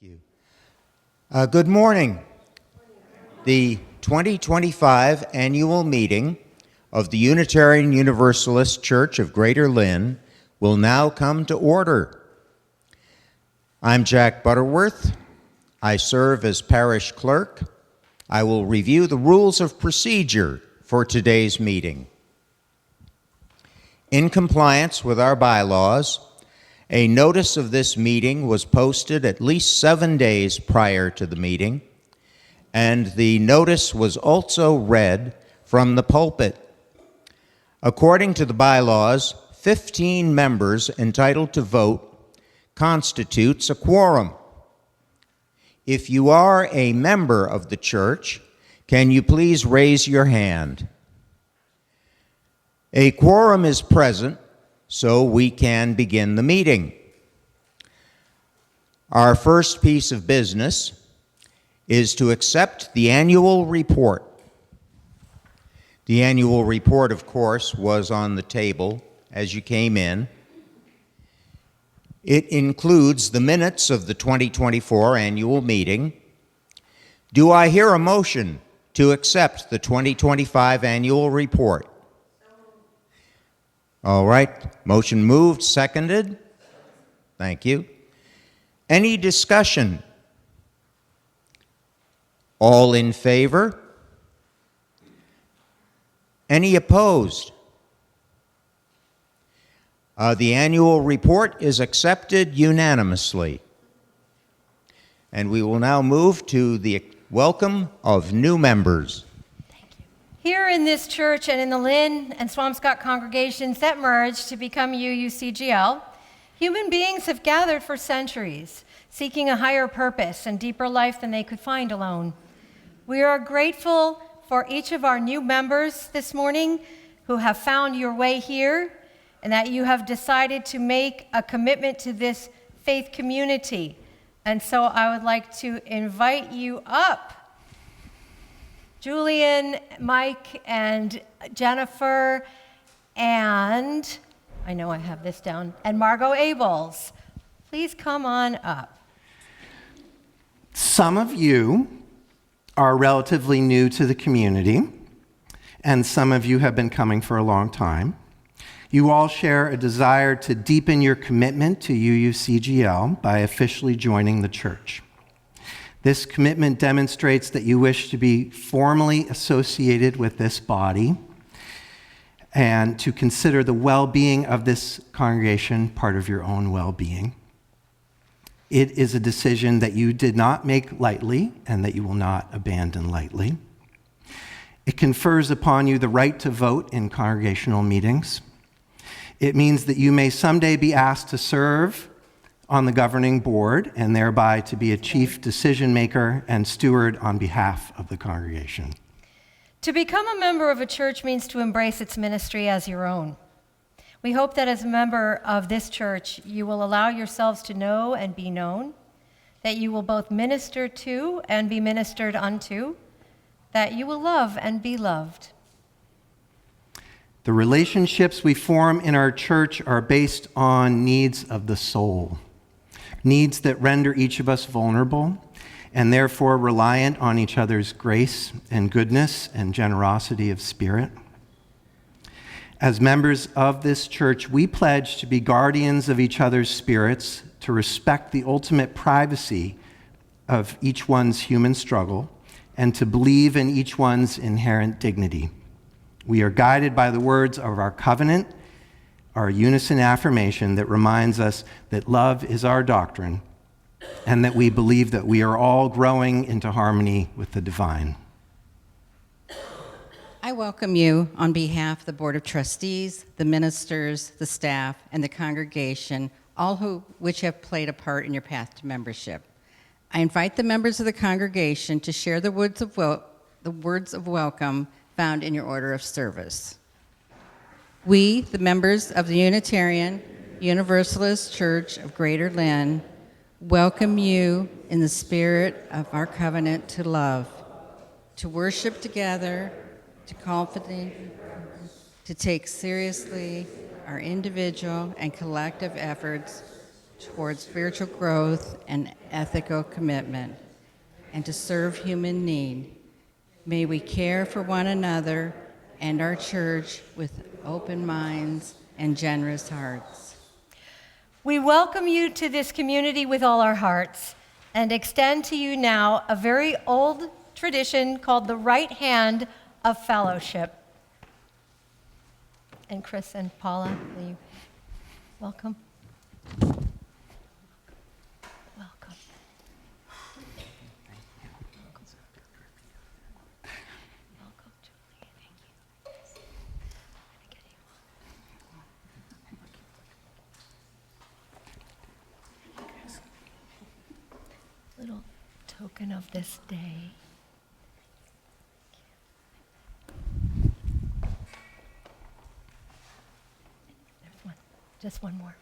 you. Good morning. The 2025 annual meeting of the Unitarian Universalist Church of Greater Lynn will now come to order. I'm Jack Butterworth. I serve as parish clerk. I will review the rules of procedure for today's meeting. In compliance with our bylaws, a notice of this meeting was posted at least 7 days prior to the meeting, and the notice was also read from the pulpit. According to the bylaws, 15 members entitled to vote constitutes a quorum. If you are a member of the church, can you please raise your hand? A quorum is present, so we can begin the meeting. Our first piece of business is to accept the annual report. The annual report, of course, was on the table as you came in. It includes the minutes of the 2024 annual meeting. Do I hear a motion to accept the 2025 annual report? All right, motion moved, seconded. Thank you. Any discussion? All in favor? Any opposed? The annual report is accepted unanimously. And we will now move to the welcome of new members. Here in this church and in the Lynn and Swampscott congregations that merged to become UUCGL, human beings have gathered for centuries, seeking a higher purpose and deeper life than they could find alone. We are grateful for each of our new members this morning who have found your way here and that you have decided to make a commitment to this faith community. And so I would like to invite you up. Julian, Mike, and Jennifer, and I know I have this down, and Margot Abels. Please come on up. Some of you are relatively new to the community, and some of you have been coming for a long time. You all share a desire to deepen your commitment to UUCGL by officially joining the church. This commitment demonstrates that you wish to be formally associated with this body and to consider the well-being of this congregation part of your own well-being. It is a decision that you did not make lightly and that you will not abandon lightly. It confers upon you the right to vote in congregational meetings. It means that you may someday be asked to serve on the governing board and thereby to be a chief decision maker and steward on behalf of the congregation. To become a member of a church means to embrace its ministry as your own. We hope that as a member of this church, you will allow yourselves to know and be known, that you will both minister to and be ministered unto, that you will love and be loved. The relationships we form in our church are based on needs of the soul, needs that render each of us vulnerable and therefore reliant on each other's grace and goodness and generosity of spirit. As members of this church, we pledge to be guardians of each other's spirits, to respect the ultimate privacy of each one's human struggle, and to believe in each one's inherent dignity. We are guided by the words of our covenant, our unison affirmation that reminds us that love is our doctrine and that we believe that we are all growing into harmony with the divine. I welcome you on behalf of the Board of Trustees, the ministers, the staff, and the congregation, all which have played a part in your path to membership. I invite the members of the congregation to share the words of welcome found in your order of service. We, the members of the Unitarian Universalist Church of Greater Lynn, welcome you in the spirit of our covenant to love, to worship together, to confidently, to take seriously our individual and collective efforts towards spiritual growth and ethical commitment, and to serve human need. May we care for one another and our church with open minds and generous hearts. We welcome you to this community with all our hearts and extend to you now a very old tradition called the right hand of fellowship. And Chris and Paula, will you welcome? Welcome. Welcome, Julie. Thank you. Little token of this day. There's one. Just one more.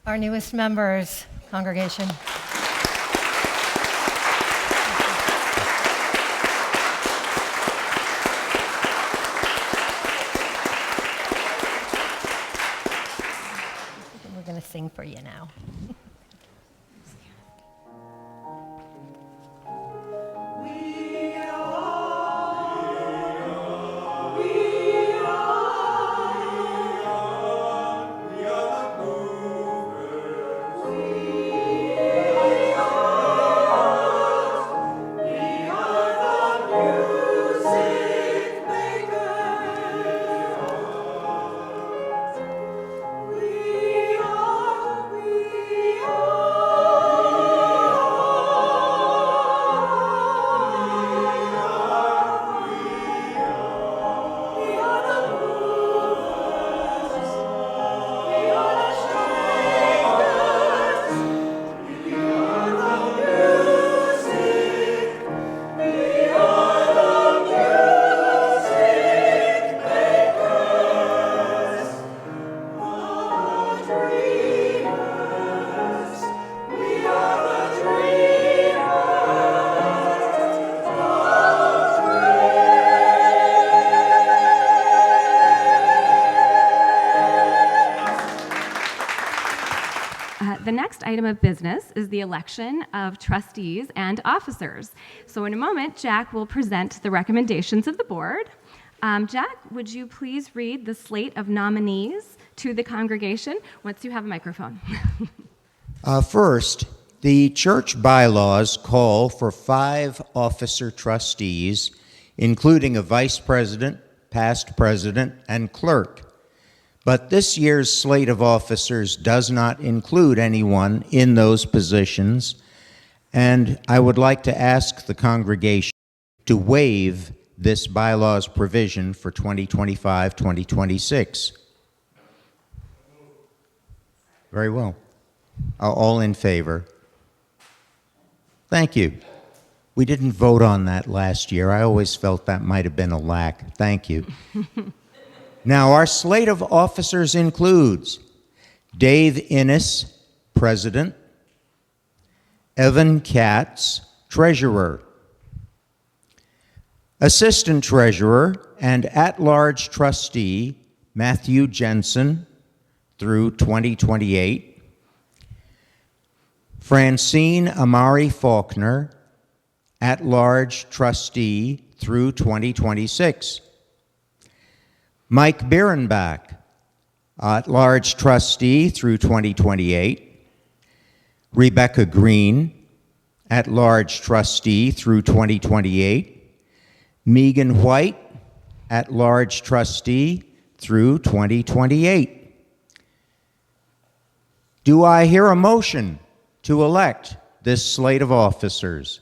Our newest members, congregation. We're going to sing for you now. The next item of business is the election of trustees and officers. So in a moment, Jack will present the recommendations of the board. Jack, would you please read the slate of nominees to the congregation once you have a microphone? First, the church bylaws call for 5 officer trustees, including a vice president, past president, and clerk. But this year's slate of officers does not include anyone in those positions, and I would like to ask the congregation to waive this bylaw's provision for 2025-2026. Very well. All in favor? Thank you. We didn't vote on that last year. I always felt that might have been a lack. Thank you. Now, our slate of officers includes Dave Innes, President, Evan Katz, Treasurer, Assistant Treasurer and at-large trustee Matthew Jensen through 2028, Francine Amari Faulkner, at-large trustee through 2026, Mike Bierenbach, at-large trustee through 2028, Rebecca Green, at-large trustee through 2028, Megan White, at-large trustee through 2028. Do I hear a motion to elect this slate of officers?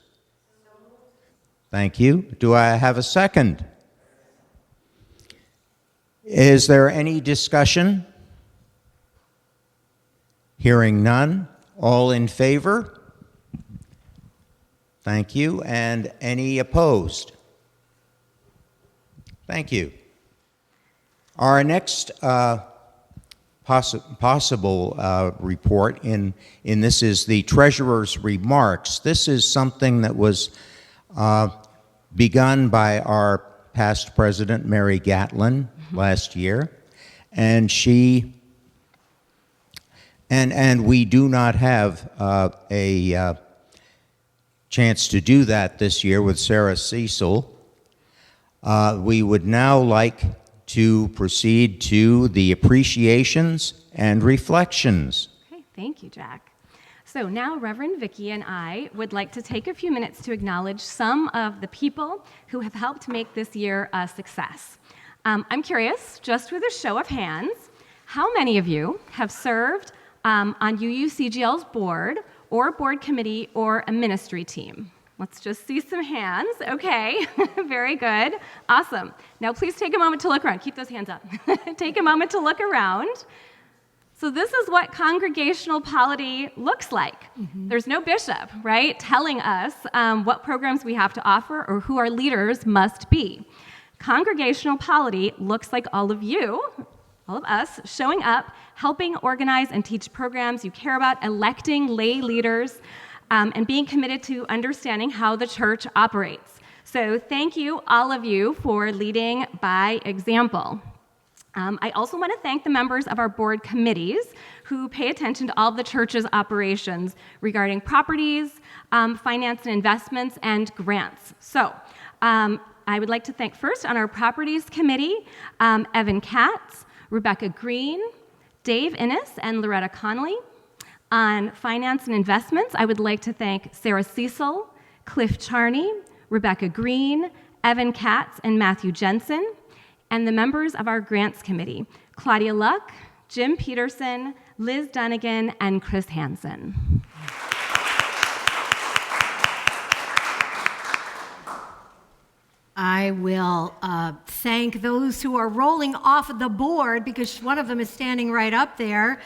Thank you. Do I have a second? Is there any discussion? Hearing none. All in favor? Thank you. And any opposed? Thank you. Our next possible report in this is the treasurer's remarks. This is something that was begun by our past president Mary Gatlin last year, and we do not have a chance to do that this year with Sarah Cecil. We would now like to proceed to the appreciations and reflections. Okay, thank you, Jack. So now Reverend Vicky and I would like to take a few minutes to acknowledge some of the people who have helped make this year a success. I'm curious, just with a show of hands, how many of you have served on UUCGL's board or board committee or a ministry team? Let's just see some hands. Okay, very good. Awesome. Now please take a moment to look around. Keep those hands up. Take a moment to look around. So this is what congregational polity looks like. There's no bishop, right, telling us what programs we have to offer or who our leaders must be. Congregational polity looks like all of you, all of us, showing up, helping organize and teach programs you care about, electing lay leaders, and being committed to understanding how the church operates. So thank you, all of you, for leading by example. I also want to thank the members of our board committees who pay attention to all of the church's operations regarding properties, finance and investments, and grants. So I would like to thank first on our properties committee, Evan Katz, Rebecca Green, Dave Innes, and Loretta Connolly. On finance and investments, I would like to thank Sarah Cecil, Cliff Charney, Rebecca Green, Evan Katz, and Matthew Jensen, and the members of our grants committee, Claudia Luck, Jim Peterson, Liz Dunnigan, and Chris Hansen. I will thank those who are rolling off the board, because one of them is standing right up there.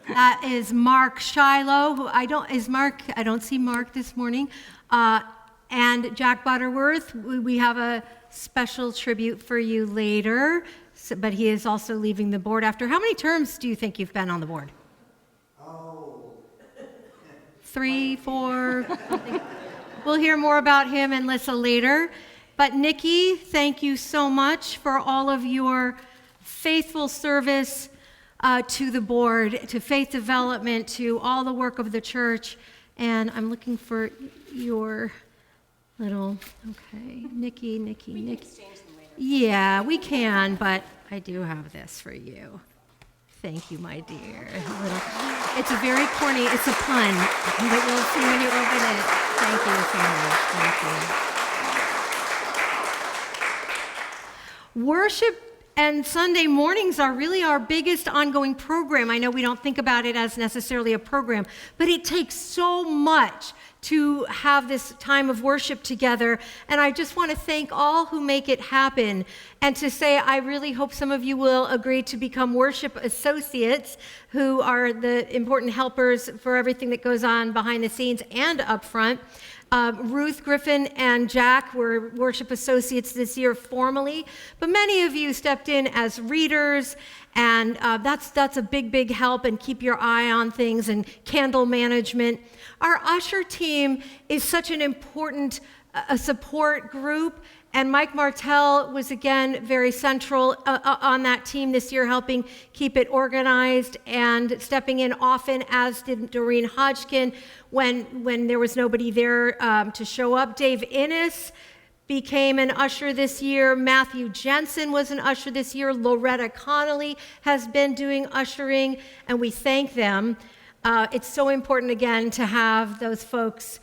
That is Mark Shiloh, who I don't see Mark this morning, and Jack Butterworth. We have a special tribute for you later, but he is also leaving the board after. How many terms do you think you've been on the board? 3, 4. We'll hear more about him and Lissa later. But Nikki, thank you so much for all of your faithful service to the board, to faith development, to all the work of the church. And I'm looking for your little, okay, Nikki. We can exchange them later. Yeah, we can, but I do have this for you. Thank you, my dear. It's a very corny, it's a pun, but you'll see when you open it. Thank you so much. Thank you. Worship and Sunday mornings are really our biggest ongoing program. I know we don't think about it as necessarily a program, but it takes so much to have this time of worship together. And I just want to thank all who make it happen, and to say I really hope some of you will agree to become worship associates, who are the important helpers for everything that goes on behind the scenes and up front. Ruth Griffin and Jack were worship associates this year formally, but many of you stepped in as readers, and that's a big help, and keep your eye on things, and candle management. Our usher team is such an important support group, and Mike Martell was again very central on that team this year, helping keep it organized and stepping in often, as did Doreen Hodgkin when there was nobody there to show up. Dave Innes became an usher this year. Matthew Jensen was an usher this year. Loretta Connolly has been doing ushering, and we thank them. It's so important, again, to have those folks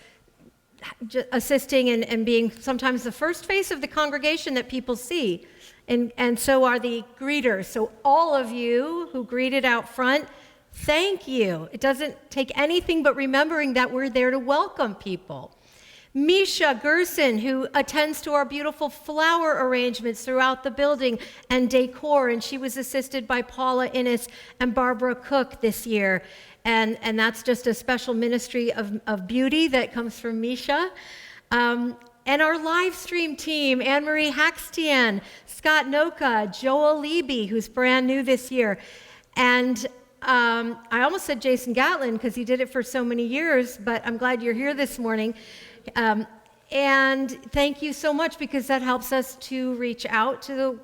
assisting and being sometimes the first face of the congregation that people see. And so are the greeters. So all of you who greeted out front, thank you. It doesn't take anything but remembering that we're there to welcome people. Misha Gerson, who attends to our beautiful flower arrangements throughout the building and decor, and she was assisted by Paula Innes and Barbara Cook this year. And that's just a special ministry of beauty that comes from Misha. And our live stream team, Anne-Marie Haxtian, Scott Noka, Joel Leby, who's brand new this year. And I almost said Jason Gatlin because he did it for so many years, but I'm glad you're here this morning. And thank you so much, because that helps us to reach out to the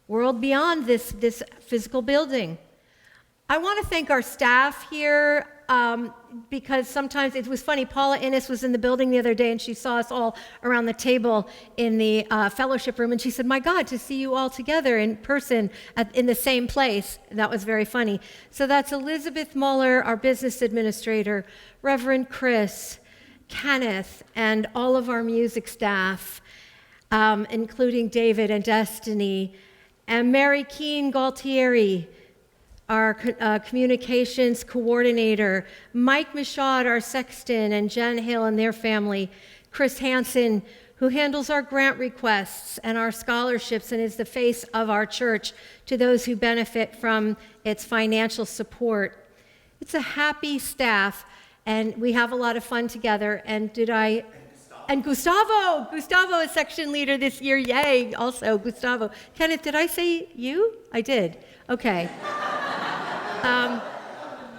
world beyond this physical building. I want to thank our staff here, because sometimes it was funny. Paula Innes was in the building the other day, and she saw us all around the table in the fellowship room, and she said, "My God, to see you all together in person in the same place." That was very funny. So that's Elizabeth Muller, our business administrator, Reverend Chris, Kenneth, and all of our music staff, including David and Destiny, and Mary Keene Galtieri, our communications coordinator, Mike Michaud, our sexton, and Jen Hill and their family, Chris Hansen, who handles our grant requests and our scholarships and is the face of our church to those who benefit from its financial support. It's a happy staff, and we have a lot of fun together. And Gustavo is section leader this year. Yay, also Gustavo. Kenneth, did I say you? I did. Okay.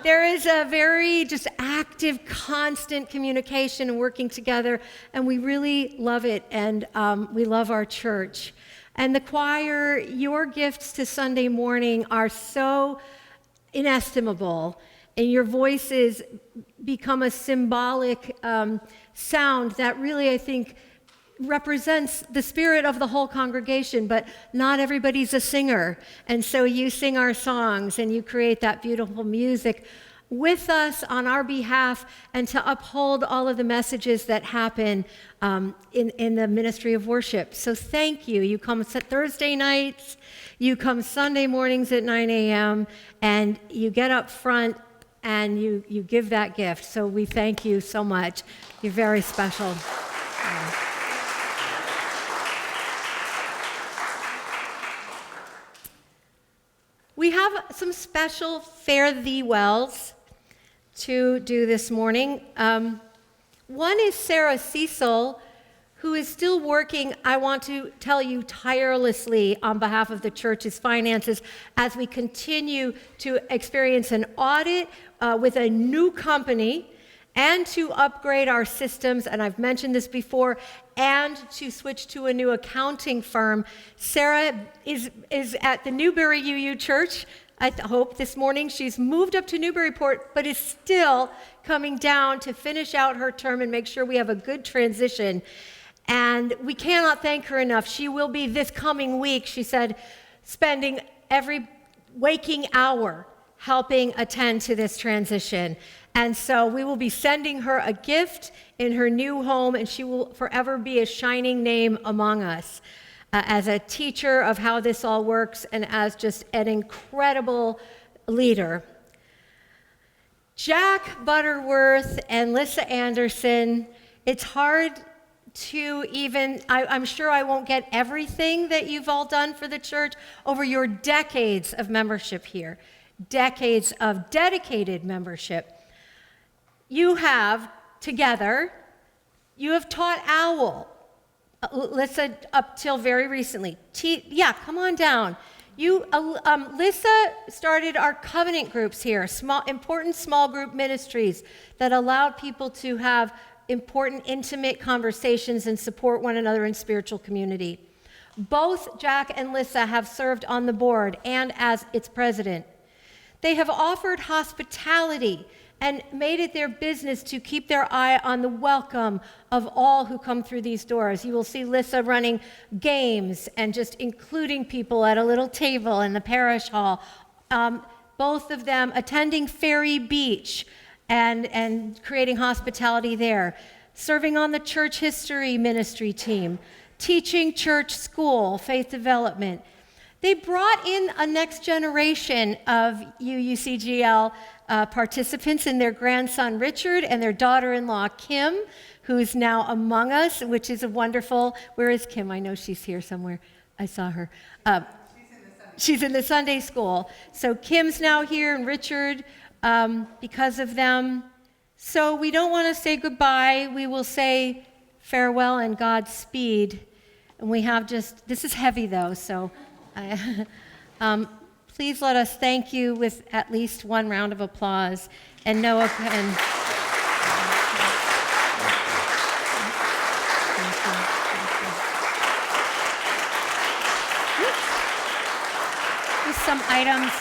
There is a very just active, constant communication and working together, and we really love it, and we love our church. And the choir, your gifts to Sunday morning are so inestimable, and your voices become a symbolic sound that really, I think, represents the spirit of the whole congregation, but not everybody's a singer. And so you sing our songs and you create that beautiful music with us on our behalf, and to uphold all of the messages that happen in the ministry of worship. So thank you. You come Thursday nights, you come Sunday mornings at 9 a.m., and you get up front and you give that gift. So we thank you so much. You're very special. We have some special fare thee wells to do this morning. One is Sarah Cecil, who is still working, I want to tell you, tirelessly on behalf of the church's finances as we continue to experience an audit with a new company, and to upgrade our systems, and I've mentioned this before, and to switch to a new accounting firm. Sarah is at the Newbury UU Church, I hope, this morning. She's moved up to Newburyport, but is still coming down to finish out her term and make sure we have a good transition. And we cannot thank her enough. She will be, this coming week, she said, spending every waking hour helping attend to this transition. And so we will be sending her a gift in her new home, and she will forever be a shining name among us as a teacher of how this all works and as just an incredible leader. Jack Butterworth and Lissa Anderson, it's hard to even, I'm sure I won't get everything that you've all done for the church over your decades of membership here, decades of dedicated membership. You have, together, you have taught OWL, Lissa up till very recently. Come on down. Lissa started our covenant groups here, important small group ministries that allowed people to have important, intimate conversations and support one another in spiritual community. Both Jack and Lissa have served on the board and as its president. They have offered hospitality and made it their business to keep their eye on the welcome of all who come through these doors. You will see Lissa running games and just including people at a little table in the parish hall. Both of them attending Ferry Beach and creating hospitality there. Serving on the church history ministry team. Teaching church school, faith development. They brought in a next generation of UUCGL participants in their grandson Richard and their daughter-in-law Kim, who's now among us, which is a wonderful. Where is Kim? I know she's here somewhere. I saw her. She's in the Sunday school. So Kim's now here, and Richard, because of them. So we don't want to say goodbye. We will say farewell and Godspeed. And we have this is heavy though, so please let us thank you with at least one round of applause. And Noah can. some items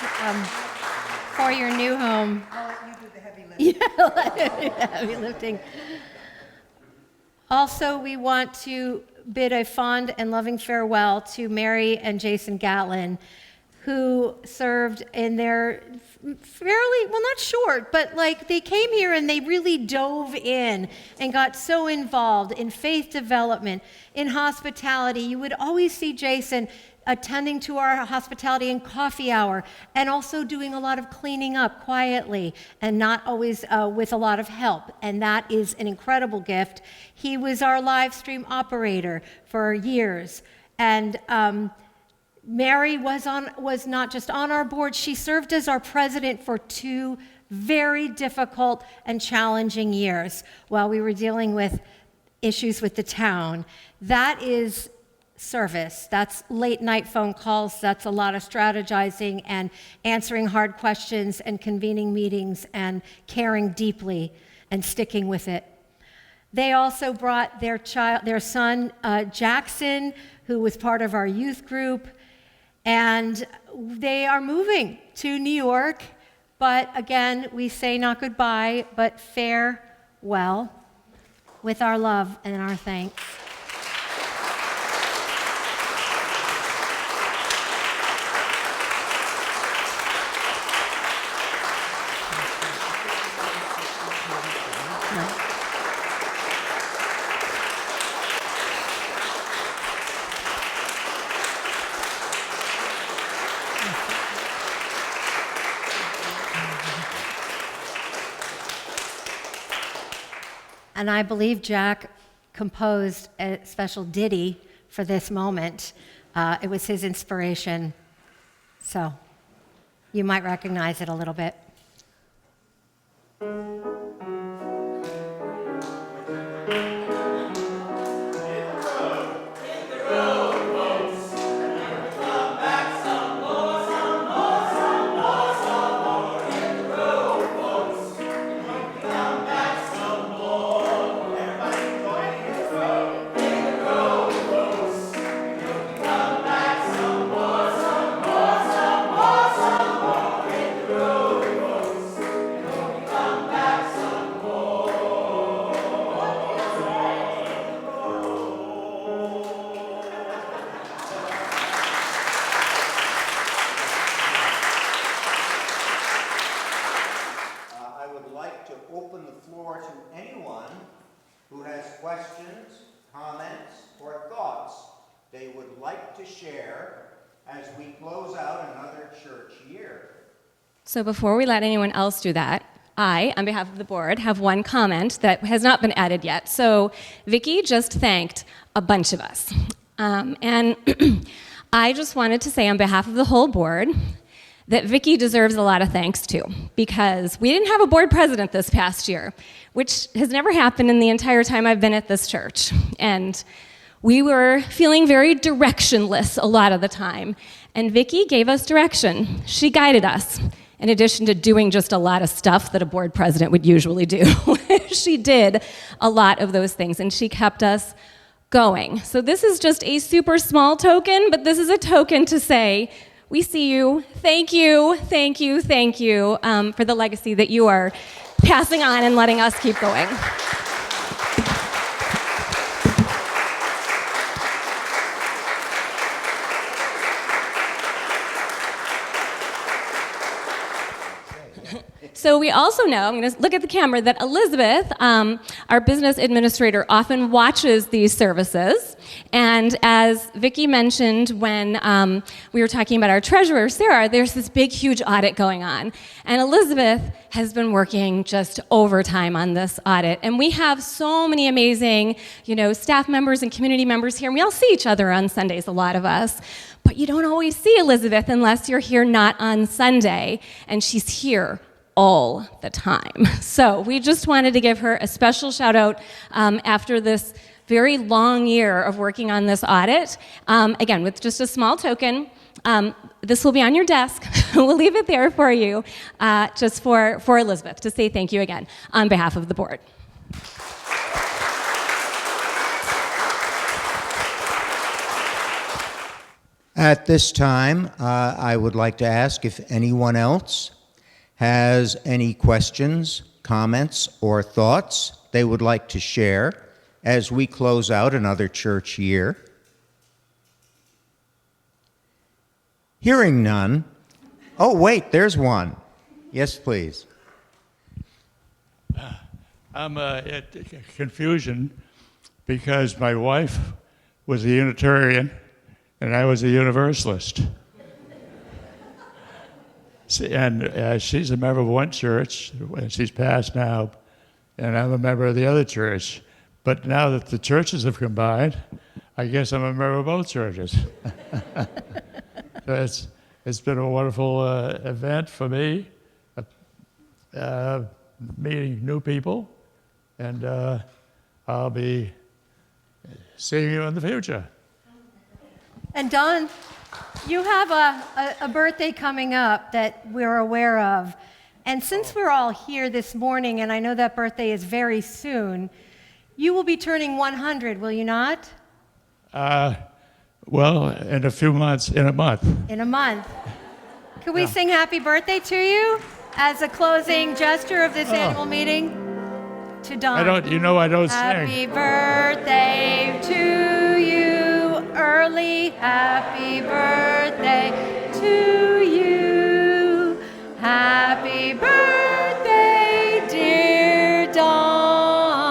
for your new home. I'll let you do the heavy lifting. Yeah, heavy lifting. Also, we want to bid a fond and loving farewell to Mary and Jason Gatlin, who served in their fairly, well, not short, but like they came here and they really dove in and got so involved in faith development, in hospitality. You would always see Jason attending to our hospitality and coffee hour, and also doing a lot of cleaning up quietly and not always with a lot of help. And that is an incredible gift. He was our live stream operator for years. And Mary was not just on our board, she served as our president for 2 very difficult and challenging years while we were dealing with issues with the town. That is service. That's late night phone calls. That's a lot of strategizing and answering hard questions and convening meetings and caring deeply and sticking with it. They also brought their son, Jackson, who was part of our youth group, and they are moving to New York. But again, we say not goodbye, but farewell with our love and our thanks. And I believe Jack composed a special ditty for this moment. It was his inspiration. So you might recognize it a little bit. So before we let anyone else do that, I, on behalf of the board, have one comment that has not been added yet. So Vicki just thanked a bunch of us. And I just wanted to say on behalf of the whole board that Vicki deserves a lot of thanks too, because we didn't have a board president this past year, which has never happened in the entire time I've been at this church. And we were feeling very directionless a lot of the time. And Vicki gave us direction. She guided us. In addition to doing just a lot of stuff that a board president would usually do. She did a lot of those things, and she kept us going. So this is just a super small token, but this is a token to say, we see you, thank you, thank you, thank you for the legacy that you are passing on and letting us keep going. So we also know, I'm going to look at the camera, that Elizabeth, our business administrator, often watches these services. And as Vicki mentioned when we were talking about our treasurer, Sarah, there's this big, huge audit going on. And Elizabeth has been working just overtime on this audit. And we have so many amazing, staff members and community members here. And we all see each other on Sundays, a lot of us. But you don't always see Elizabeth unless you're here not on Sunday. And she's here all the time. So we just wanted to give her a special shout out after this very long year of working on this audit. Again, with just a small token. This will be on your desk. We'll leave it there for you, just for Elizabeth, to say thank you again on behalf of the board. At this time, I would like to ask if anyone else has any questions, comments, or thoughts they would like to share as we close out another church year. Hearing none. Oh, wait, there's one. Yes, please. I'm at confusion because my wife was a Unitarian and I was a Universalist. And she's a member of one church, and she's passed now, and I'm a member of the other church. But now that the churches have combined, I guess I'm a member of both churches. So it's been a wonderful event for me, meeting new people, and I'll be seeing you in the future. And Don, you have a birthday coming up that we're aware of. And since we're all here this morning, and I know that birthday is very soon, you will be turning 100, will you not? Well, in a month. In a month. Could we sing happy birthday to you as a closing gesture of this annual meeting? To Don. I don't sing. Happy birthday to you, early happy birthday to you. Happy birthday, dear Don.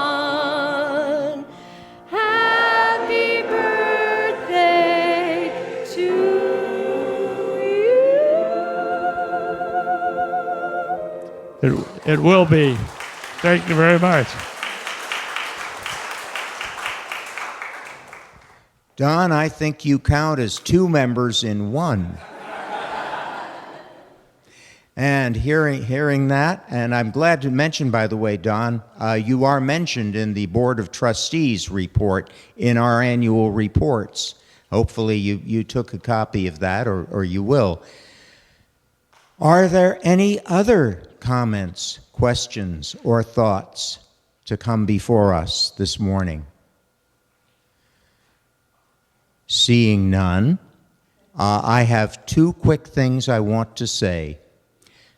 Happy birthday to you. It will be. Thank you very much. Don, I think you count as two members in one. And hearing that, and I'm glad to mention, by the way, Don, you are mentioned in the Board of Trustees report in our annual reports. Hopefully you took a copy of that, or you will. Are there any other comments, questions, or thoughts to come before us this morning? Seeing none, I have two quick things I want to say.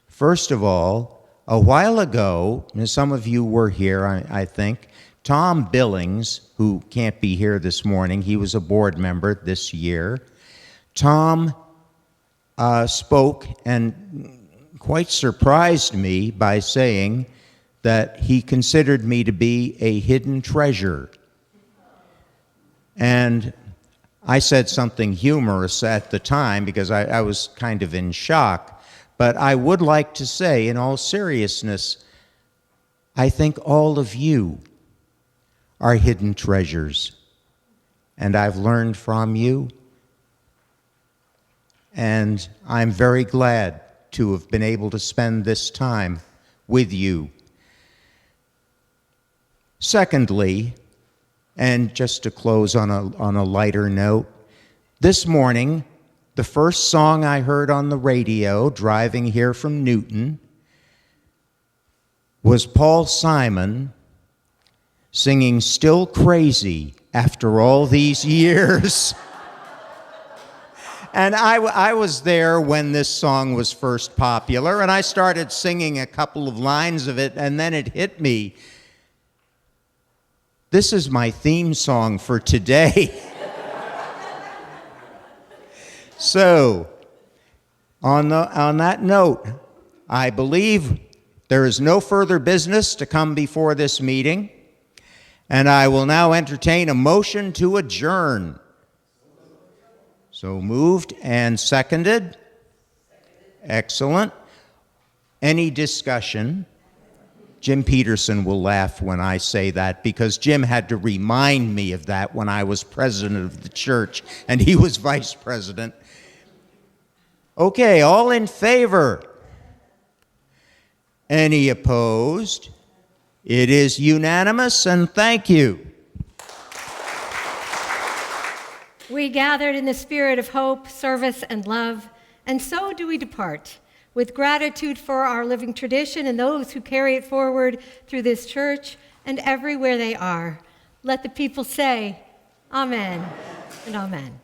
First of all, a while ago, and some of you were here, I think, Tom Billings, who can't be here this morning, he was a board member this year. Tom spoke and quite surprised me by saying that he considered me to be a hidden treasure. And I said something humorous at the time because I was kind of in shock. But I would like to say, in all seriousness, I think all of you are hidden treasures. And I've learned from you. And I'm very glad to have been able to spend this time with you. Secondly, and just to close on a lighter note, this morning, the first song I heard on the radio driving here from Newton was Paul Simon singing Still Crazy After All These Years. And I was there when this song was first popular, and I started singing a couple of lines of it, and then it hit me. This is my theme song for today. So, on that note, I believe there is no further business to come before this meeting, and I will now entertain a motion to adjourn. So moved and seconded. Excellent. Any discussion? Jim Peterson will laugh when I say that because Jim had to remind me of that when I was president of the church and he was vice president. Okay, all in favor? Any opposed? It is unanimous, and thank you. We gathered in the spirit of hope, service, and love, and so do we depart, with gratitude for our living tradition and those who carry it forward through this church and everywhere they are. Let the people say, Amen and Amen.